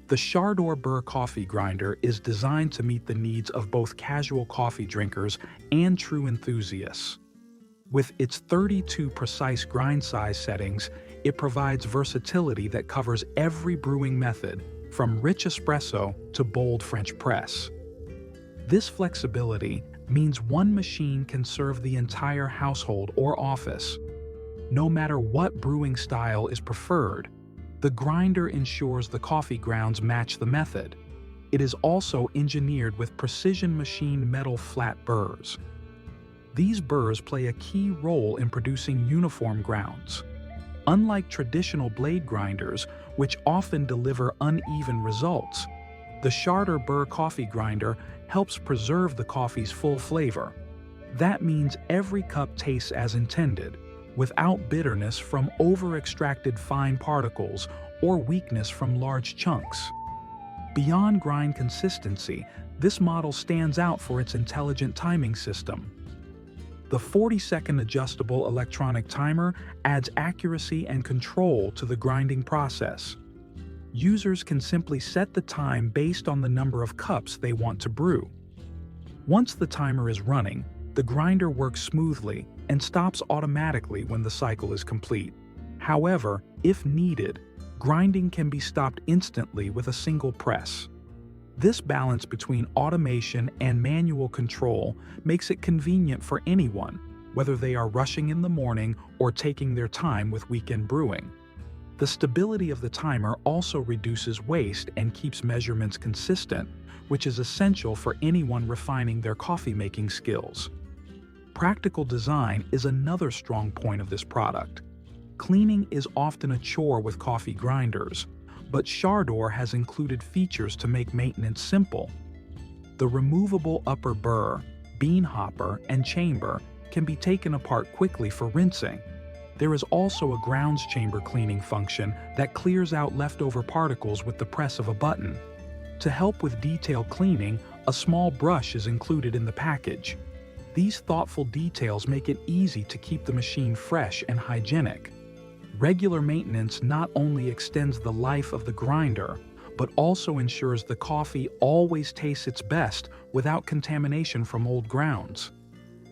The SHARDOR Burr Coffee Grinder is designed to meet the needs of both casual coffee drinkers and true enthusiasts. With its 32 precise grind size settings, it provides versatility that covers every brewing method, from rich espresso to bold French press. This flexibility means one machine can serve the entire household or office. No matter what brewing style is preferred, the grinder ensures the coffee grounds match the method. It is also engineered with precision-machined metal flat burrs. These burrs play a key role in producing uniform grounds. Unlike traditional blade grinders, which often deliver uneven results, the SHARDOR Burr Coffee Grinder helps preserve the coffee's full flavor. That means every cup tastes as intended, without bitterness from over-extracted fine particles or weakness from large chunks. Beyond grind consistency, this model stands out for its intelligent timing system. The 40-second adjustable electronic timer adds accuracy and control to the grinding process. Users can simply set the time based on the number of cups they want to brew. Once the timer is running, the grinder works smoothly and stops automatically when the cycle is complete. However, if needed, grinding can be stopped instantly with a single press. This balance between automation and manual control makes it convenient for anyone, whether they are rushing in the morning or taking their time with weekend brewing. The stability of the timer also reduces waste and keeps measurements consistent, which is essential for anyone refining their coffee-making skills. Practical design is another strong point of this product. Cleaning is often a chore with coffee grinders, but SHARDOR has included features to make maintenance simple. The removable upper burr, bean hopper, and chamber can be taken apart quickly for rinsing. There is also a grounds chamber cleaning function that clears out leftover particles with the press of a button. To help with detailed cleaning, a small brush is included in the package. These thoughtful details make it easy to keep the machine fresh and hygienic. Regular maintenance not only extends the life of the grinder, but also ensures the coffee always tastes its best without contamination from old grounds.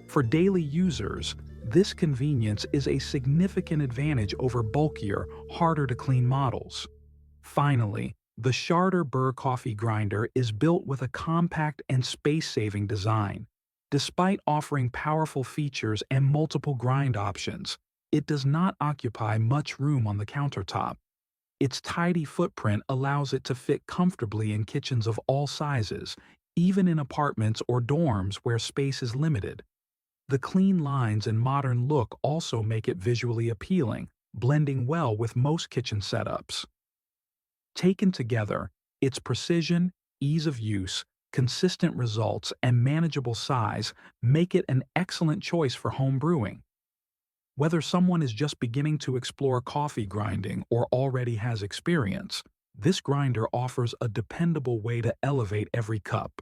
For daily users, this convenience is a significant advantage over bulkier, harder-to-clean models. Finally, the SHARDOR Burr Coffee Grinder is built with a compact and space-saving design. Despite offering powerful features and multiple grind options, it does not occupy much room on the countertop. Its tidy footprint allows it to fit comfortably in kitchens of all sizes, even in apartments or dorms where space is limited. The clean lines and modern look also make it visually appealing, blending well with most kitchen setups. Taken together, its precision, ease of use, consistent results, and manageable size make it an excellent choice for home brewing. Whether someone is just beginning to explore coffee grinding or already has experience, this grinder offers a dependable way to elevate every cup.